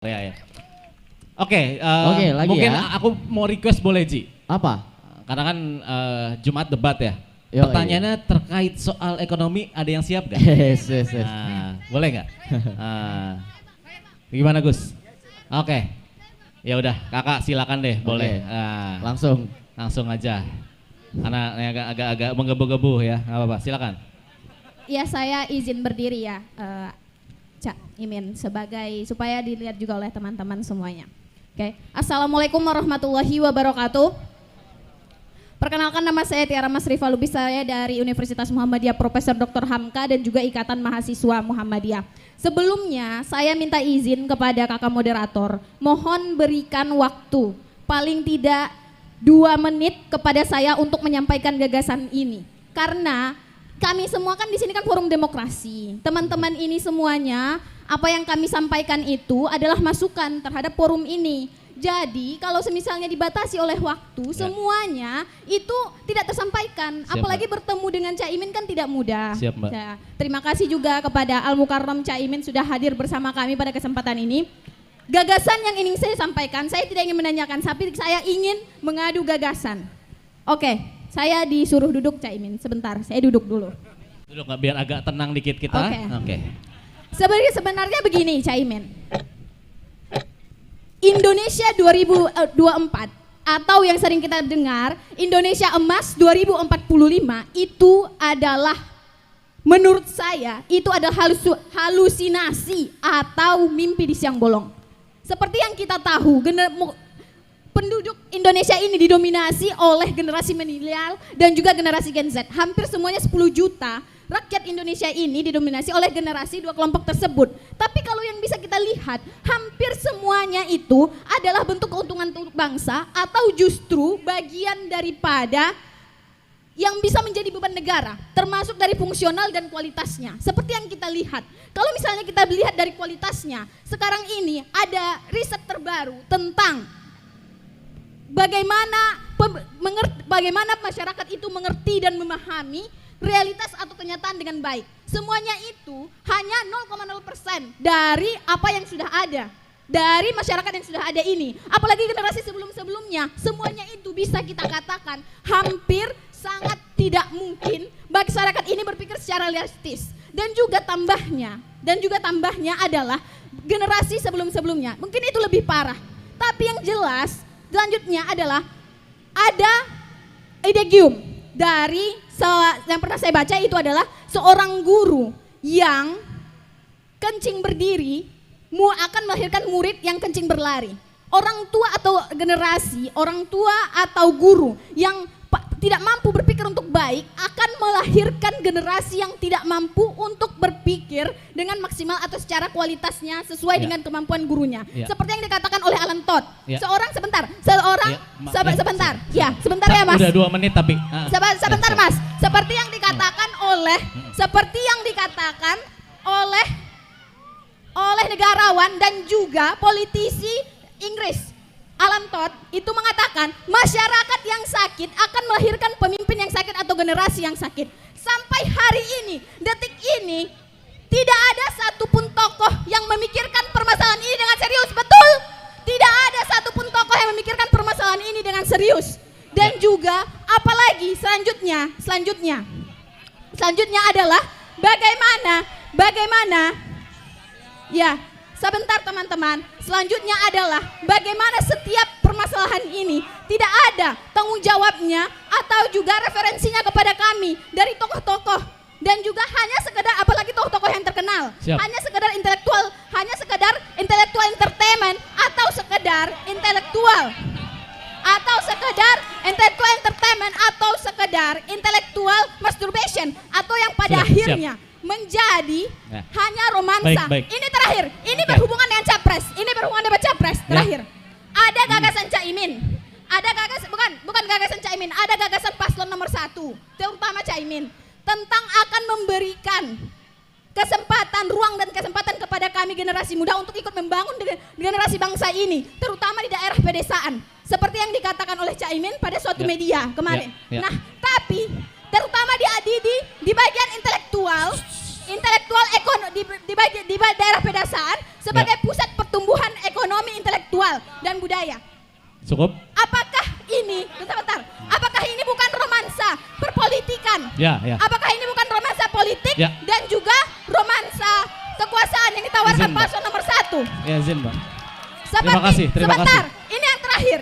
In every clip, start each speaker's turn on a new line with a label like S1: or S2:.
S1: Ya, ya. Oke,
S2: lagi
S1: mungkin
S2: ya.
S1: aku mau request boleh Ji?
S2: Apa?
S1: Karena kan Jumat debat ya.
S2: Yo,
S1: Pertanyaannya terkait soal ekonomi, ada yang siap gak?
S2: Yes.
S1: Boleh nggak? Gimana Gus? Oke, ya udah kakak silakan deh, boleh. Langsung aja. Karena agak-agak menggebu-gebu ya, nggak apa-apa. Silakan.
S3: Ya, saya izin berdiri ya, Cak Imin, supaya dilihat juga oleh teman-teman semuanya. Oke. Assalamualaikum warahmatullahi wabarakatuh. Perkenalkan, nama saya Tiara Mas Rifa Lubis, saya dari Universitas Muhammadiyah Profesor Dr. Hamka dan juga Ikatan Mahasiswa Muhammadiyah. Sebelumnya saya minta izin kepada kakak moderator, mohon berikan waktu paling tidak 2 menit kepada saya untuk menyampaikan gagasan ini. Karena kami semua kan di sini kan forum demokrasi. Teman-teman ini semuanya, apa yang kami sampaikan itu adalah masukan terhadap forum ini. Jadi kalau semisalnya dibatasi oleh waktu, semuanya itu tidak tersampaikan.
S1: Siap,
S3: apalagi
S1: Mbak.
S3: bertemu dengan Caimin kan tidak mudah.
S1: Siap, Mbak.
S3: Ya, terima kasih juga kepada Al Mukarram Caimin sudah hadir bersama kami pada kesempatan ini. Gagasan yang ingin saya sampaikan, saya tidak ingin menanyakan, tapi saya ingin mengadu gagasan. Oke, saya disuruh duduk Caimin, sebentar, saya duduk dulu.
S1: Duduk nggak, biar agak tenang dikit kita.
S3: Oke. Sebenarnya begini Caimin, Indonesia 2024 atau yang sering kita dengar Indonesia Emas 2045 itu adalah, menurut saya itu adalah halusinasi atau mimpi di siang bolong. Seperti yang kita tahu, penduduk Indonesia ini didominasi oleh generasi milenial dan juga generasi Gen Z. Hampir semuanya 10 juta rakyat Indonesia ini didominasi oleh generasi 2 kelompok tersebut. Tapi kalau yang bisa kita lihat, hampir semuanya itu adalah bentuk keuntungan untuk bangsa atau justru bagian daripada yang bisa menjadi beban negara, termasuk dari fungsional dan kualitasnya. Seperti yang kita lihat, kalau misalnya kita lihat dari kualitasnya, sekarang ini ada riset terbaru tentang bagaimana masyarakat itu mengerti dan memahami realitas atau kenyataan dengan baik. Semuanya itu hanya 0,0% dari apa yang sudah ada, dari masyarakat yang sudah ada ini. Apalagi generasi sebelum-sebelumnya, semuanya itu bisa kita katakan hampir sangat tidak mungkin bagi masyarakat ini berpikir secara realistis. Dan juga tambahnya adalah generasi sebelum-sebelumnya. Mungkin itu lebih parah. Tapi yang jelas selanjutnya adalah ada idegium dari yang pernah saya baca, itu adalah seorang guru yang kencing berdiri akan melahirkan murid yang kencing berlari. Orang tua atau generasi, orang tua atau guru yang tidak mampu berpikir untuk baik akan melahirkan generasi yang tidak mampu untuk berpikir dengan maksimal atau secara kualitasnya sesuai dengan kemampuan gurunya. Seperti yang dikatakan oleh Alan Todd. Sebentar ya Mas.
S1: Udah 2 menit tapi.
S3: Sebentar Mas. Seperti yang dikatakan oleh negarawan dan juga politisi Inggris. Alan Todd itu mengatakan masyarakat yang sakit akan melahirkan pemimpin yang sakit atau generasi yang sakit. Sampai hari ini, detik ini, tidak ada satupun tokoh yang memikirkan permasalahan ini dengan serius. Betul? Tidak ada satupun tokoh yang memikirkan permasalahan ini dengan serius. Dan juga apalagi selanjutnya adalah bagaimana ya, sebentar teman-teman. Selanjutnya adalah bagaimana setiap permasalahan ini tidak ada tanggung jawabnya atau juga referensinya kepada kami dari tokoh-tokoh, dan juga hanya sekedar, apalagi tokoh-tokoh yang terkenal, hanya sekedar intelektual entertainment atau sekedar intelektual entertainment atau sekedar intelektual masturbation, atau yang pada akhirnya menjadi hanya romansa.
S1: Baik.
S3: Ini terakhir, ini berhubungan dengan capres. Terakhir. Ada gagasan Caimin. Bukan gagasan Caimin, ada gagasan paslon nomor 1, terutama Caimin, tentang akan memberikan ruang dan kesempatan kepada kami generasi muda untuk ikut membangun generasi bangsa ini, terutama di daerah pedesaan. Seperti yang dikatakan oleh Caimin pada suatu media kemarin. Nah, tapi terutama di bagian intelektual intelektual di daerah pedesaan sebagai pusat pertumbuhan ekonomi intelektual dan budaya.
S1: Cukup?
S3: Apakah ini, bentar, apakah ini bukan romansa perpolitikan?
S1: Ya.
S3: Apakah ini bukan romansa politik dan juga romansa kekuasaan yang ditawarkan paslon nomor 1?
S1: Ya, izin, Mbak.
S3: Terima
S1: kasih.
S3: Ini yang terakhir,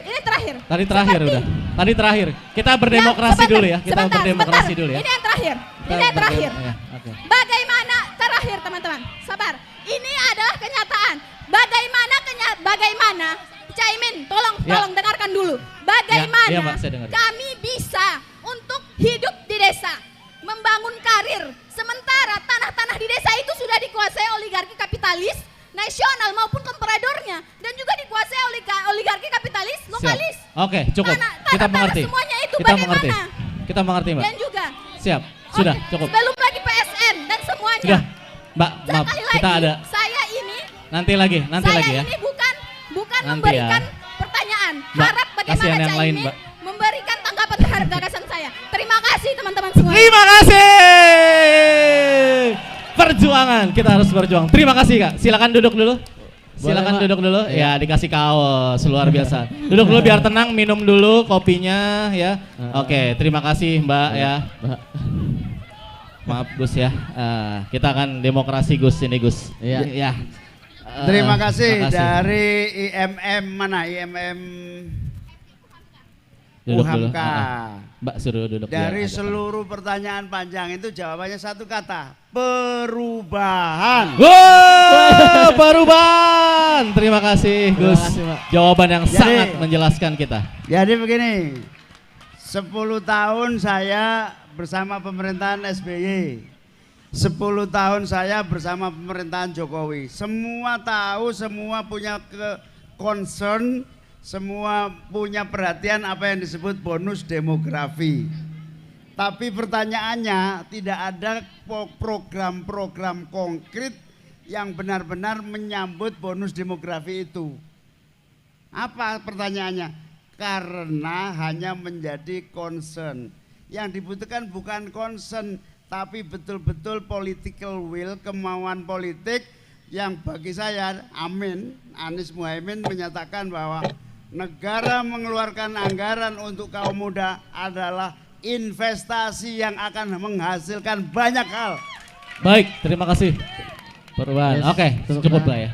S1: Tadi terakhir udah. Tadi terakhir. Kita berdemokrasi dulu ya. Kita berdemokrasi dulu ya.
S3: Ini yang terakhir.
S1: Ya, okay.
S3: Bagaimana terakhir teman-teman? Sabar. Ini adalah kenyataan. Bagaimana Caimin, tolong dengarkan dulu. Bagaimana
S1: ya, Mbak, saya dengar.
S3: kami bisa untuk hidup di desa, membangun karir, sementara tanah-tanah di desa itu sudah dikuasai oligarki kapitalis nasional maupun kompradornya dan juga dikuasai oleh oligarki kapitalis lokalis.
S1: Oke, cukup. Kita mengerti.
S3: Semuanya itu
S1: Kita
S3: bagaimana?
S1: mengerti. Kita mengerti, Mbak.
S3: Dan juga
S1: Siap. Sudah, cukup.
S3: Belum lagi PSN dan semuanya.
S1: Sudah. Mbak, maaf.
S3: Sekali
S1: Kita
S3: lagi,
S1: ada
S3: saya ini
S1: nanti lagi ya.
S3: ini bukan
S1: Nanti
S3: memberikan
S1: ya.
S3: pertanyaan.
S1: Mbak,
S3: Harap bagaimana
S1: kasihan yang lain,
S3: Caimin
S1: Mbak.
S3: memberikan tanggapan terhadap gagasan saya. Terima kasih teman-teman semua.
S1: Terima kasih. Perjuangan, kita harus berjuang. Terima kasih, Kak. Silakan duduk dulu. Duduk dulu. Ya, dikasih kaos luar biasa. Duduk dulu biar tenang, minum dulu kopinya ya. Oke, terima kasih, Mbak ya. Maaf Gus ya. Kita akan demokrasi Gus ini Gus. Ya.
S2: Terima kasih dari IMM mana? IMM
S1: Duduk dulu.
S2: UHAMKA.
S1: Mbak suruh duduk.
S2: Dari seluruh pertanyaan panjang itu jawabannya satu kata, perubahan.
S1: Wow, perubahan. Terima kasih Gus. Jawaban yang sangat menjelaskan kita.
S2: Jadi begini, 10 tahun saya bersama pemerintahan SBY. 10 tahun saya bersama pemerintahan Jokowi. Semua tahu, semua punya concern, semua punya perhatian apa yang disebut bonus demografi. Tapi pertanyaannya tidak ada program-program konkret yang benar-benar menyambut bonus demografi itu. Apa pertanyaannya? Karena hanya menjadi concern. Yang dibutuhkan bukan concern, tapi betul-betul political will, kemauan politik yang bagi saya, amin, Anies Muhaimin menyatakan bahwa negara mengeluarkan anggaran untuk kaum muda adalah investasi yang akan menghasilkan banyak hal.
S1: Baik, terima kasih. Perubahan. Oke, cukup lah ya.